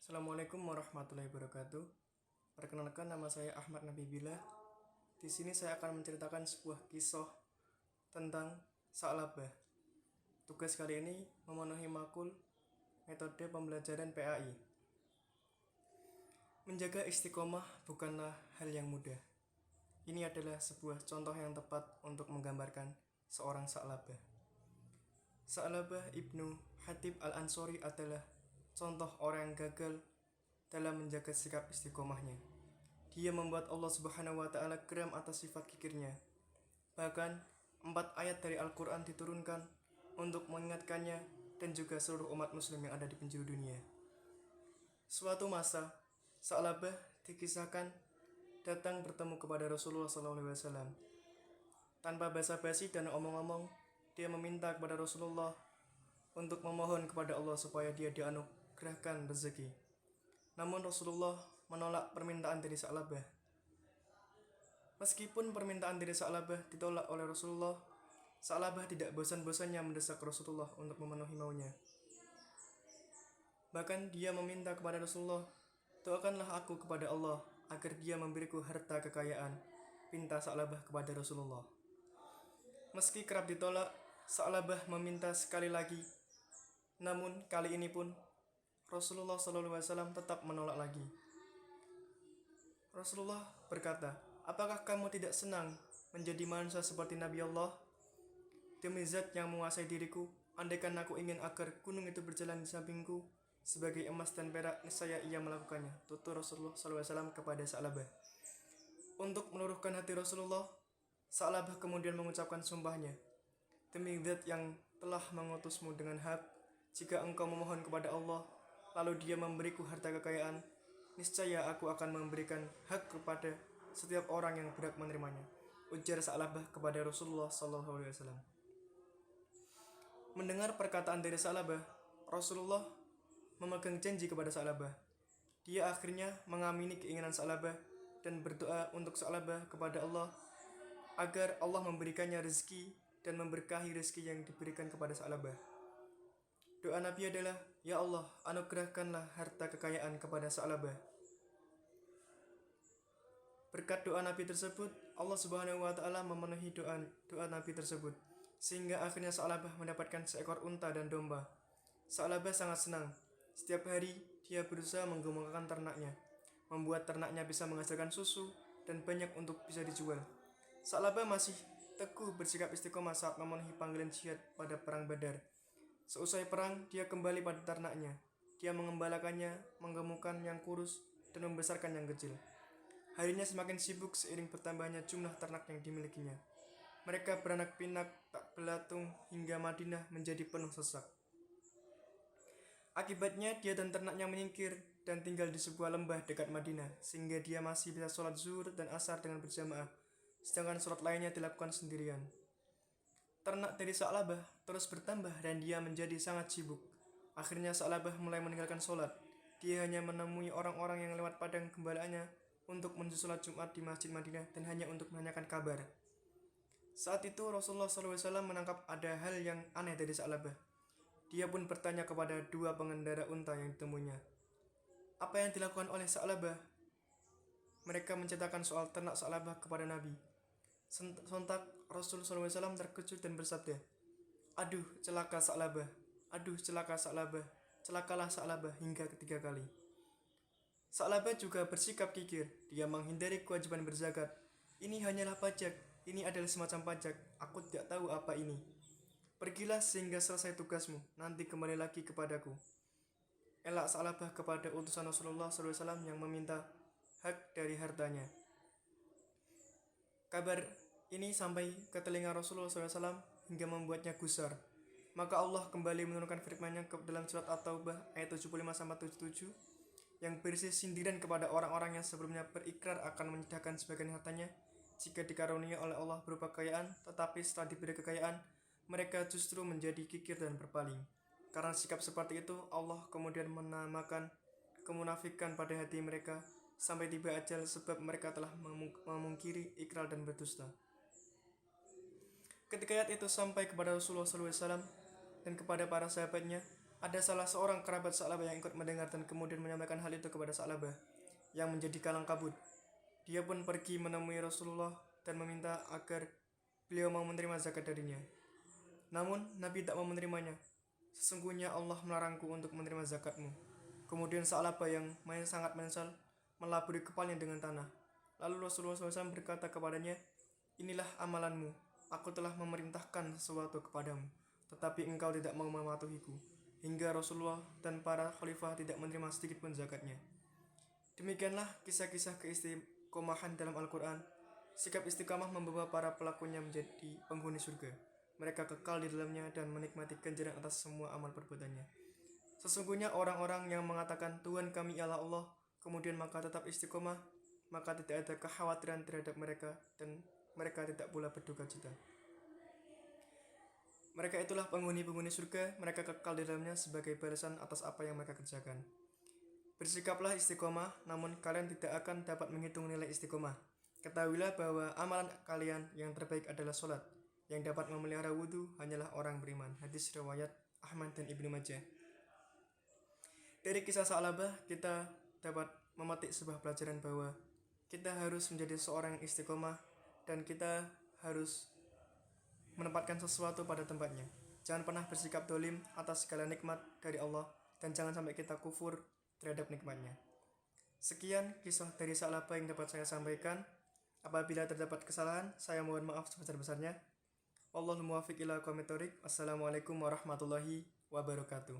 Assalamualaikum warahmatullahi wabarakatuh. Perkenalkan, nama saya Ahmad Nabibila. Di sini saya akan menceritakan sebuah kisah tentang Sa'labah. Tugas kali ini memenuhi makul metode pembelajaran PAI. Menjaga istiqomah bukanlah hal yang mudah. Ini adalah sebuah contoh yang tepat untuk menggambarkan seorang Sa'labah. Sa'labah Ibnu Hatib Al-Ansori adalah contoh orang yang gagal dalam menjaga sikap istiqomahnya. Dia membuat Allah Subhanahu wa Ta'ala geram atas sifat kikirnya. Bahkan 4 ayat dari Al-Quran diturunkan untuk mengingatkannya dan juga seluruh umat muslim yang ada di penjuru dunia. Suatu masa, Sa'labah dikisahkan datang bertemu kepada Rasulullah SAW. Tanpa basa-basi dan omong-omong, dia meminta kepada Rasulullah untuk memohon kepada Allah supaya dia dianugerahkan rezeki. Namun Rasulullah menolak permintaan dari Sa'labah. Meskipun permintaan dari Sa'labah ditolak oleh Rasulullah, Sa'labah tidak bosan-bosannya mendesak Rasulullah untuk memenuhi maunya. Bahkan dia meminta kepada Rasulullah, doakanlah aku kepada Allah agar dia memberiku harta kekayaan. Pinta Sa'labah kepada Rasulullah. Meski kerap ditolak, Sa'labah meminta sekali lagi. Namun kali ini pun Rasulullah SAW tetap menolak lagi. Rasulullah berkata, apakah kamu tidak senang menjadi manusia seperti Nabi Allah? Demi zat yang menguasai diriku, andaikan aku ingin agar gunung itu berjalan di sampingku sebagai emas dan perak, niscaya ia melakukannya. Tutur Rasulullah SAW kepada Sa'labah. Untuk meluruhkan hati Rasulullah, Sa'labah kemudian mengucapkan sumpahnya. Demi zat yang telah mengutusmu dengan hak, jika engkau memohon kepada Allah, lalu dia memberiku harta kekayaan, niscaya aku akan memberikan hak kepada setiap orang yang berhak menerimanya. Ujar Sa'labah kepada Rasulullah SAW. Mendengar perkataan dari Sa'labah, Rasulullah memegang janji kepada Sa'labah. Dia akhirnya mengamini keinginan Sa'labah dan berdoa untuk Sa'labah kepada Allah agar Allah memberikannya rezeki dan memberkahi rezeki yang diberikan kepada Sa'labah. Doa Nabi adalah, ya Allah, anugerahkanlah harta kekayaan kepada Sa'labah. Berkat doa Nabi tersebut, Allah Subhanahu wa Ta'ala memenuhi doa Nabi tersebut, sehingga akhirnya Sa'labah mendapatkan seekor unta dan domba. Sa'labah sangat senang. Setiap hari dia berusaha menggemukkan ternaknya, membuat ternaknya bisa menghasilkan susu dan banyak untuk bisa dijual. Sa'labah masih teguh bersikap istiqomah saat memenuhi panggilan jihad pada perang Badar. Seusai perang, dia kembali pada ternaknya. Dia mengembalakannya, menggemukkan yang kurus, dan membesarkan yang kecil. Harinya semakin sibuk seiring bertambahnya jumlah ternak yang dimilikinya. Mereka beranak pinak, tak belatung, hingga Madinah menjadi penuh sesak. Akibatnya, dia dan ternaknya menyingkir dan tinggal di sebuah lembah dekat Madinah, sehingga dia masih bisa sholat zuhur dan asar dengan berjamaah, sedangkan sholat lainnya dilakukan sendirian. Ternak dari Sa'labah terus bertambah dan dia menjadi sangat sibuk. Akhirnya Sa'labah mulai meninggalkan sholat. Dia hanya menemui orang-orang yang lewat padang gembalaannya untuk menuju sholat Jumat di Masjid Madinah dan hanya untuk menanyakan kabar. Saat itu Rasulullah SAW menangkap ada hal yang aneh dari Sa'labah. Dia pun bertanya kepada 2 pengendara unta yang ditemuinya. Apa yang dilakukan oleh Sa'labah? Mereka menceritakan soal ternak Sa'labah kepada Nabi. Sontak Rasulullah SAW terkejut dan bersabda, aduh celaka Sa'labah, aduh celaka Sa'labah, celakalah Sa'labah, hingga ketiga kali. Sa'labah juga bersikap kikir. Dia menghindari kewajiban berzakat. Ini hanyalah pajak, ini adalah semacam pajak, aku tidak tahu apa ini. Pergilah sehingga selesai tugasmu, nanti kembali lagi kepadaku. Elak Sa'labah kepada utusan Rasulullah SAW yang meminta hak dari hartanya. Kabar ini sampai ke telinga Rasulullah SAW hingga membuatnya gusar. Maka Allah kembali menurunkan firman-Nya ke dalam surat At-Taubah ayat 75-77 yang berisi sindiran kepada orang-orang yang sebelumnya berikrar akan menyedekahkan sebagian hartanya jika dikarunia oleh Allah berupa kekayaan, tetapi setelah diberi kekayaan, mereka justru menjadi kikir dan berpaling. Karena sikap seperti itu, Allah kemudian menamakan kemunafikan pada hati mereka sampai tiba ajal sebab mereka telah memungkiri ikrar dan berdusta. Ketika ayat itu sampai kepada Rasulullah SAW dan kepada para sahabatnya, Ada salah seorang kerabat Sa'labah yang ikut mendengar dan kemudian menyampaikan hal itu kepada Sa'labah yang menjadi kalang kabut. Dia pun pergi menemui Rasulullah dan meminta agar beliau mau menerima zakat darinya. Namun Nabi tak mau menerimanya. Sesungguhnya Allah melarangku untuk menerima zakatmu. Kemudian Sa'labah yang sangat menyesal melaburi kepalanya dengan tanah. Lalu Rasulullah SAW berkata kepadanya, inilah amalanmu. Aku telah memerintahkan sesuatu kepadamu, tetapi engkau tidak mau mematuhiku. Hingga Rasulullah dan para khalifah tidak menerima sedikit pun zakatnya. Demikianlah kisah-kisah keistiqomahan dalam Al-Quran. Sikap istiqamah membawa para pelakunya menjadi penghuni surga. Mereka kekal di dalamnya dan menikmati ganjaran atas semua amal perbuatannya. Sesungguhnya orang-orang yang mengatakan Tuhan kami ialah Allah, kemudian maka tetap istiqomah, maka tidak ada kekhawatiran terhadap mereka dan mereka tidak pula berduka cita. Mereka itulah penghuni-penghuni surga, mereka kekal di dalamnya sebagai balasan atas apa yang mereka kerjakan. Bersikaplah istiqomah, namun kalian tidak akan dapat menghitung nilai istiqomah. Ketahuilah bahwa amalan kalian yang terbaik adalah sholat. Yang dapat memelihara wudhu hanyalah orang beriman. Hadis riwayat Ahmad dan Ibnu Majah. Dari kisah Sa'labah kita dapat memetik sebuah pelajaran bahwa kita harus menjadi seorang yang istiqomah dan kita harus menempatkan sesuatu pada tempatnya. Jangan pernah bersikap dolim atas segala nikmat dari Allah dan jangan sampai kita kufur terhadap nikmatnya. Sekian kisah dari Sa'labah yang dapat saya sampaikan. Apabila terdapat kesalahan, saya mohon maaf sebesar-besarnya. Wallahul muwaffiq ila aqwamit thoriq. Assalamualaikum warahmatullahi wabarakatuh.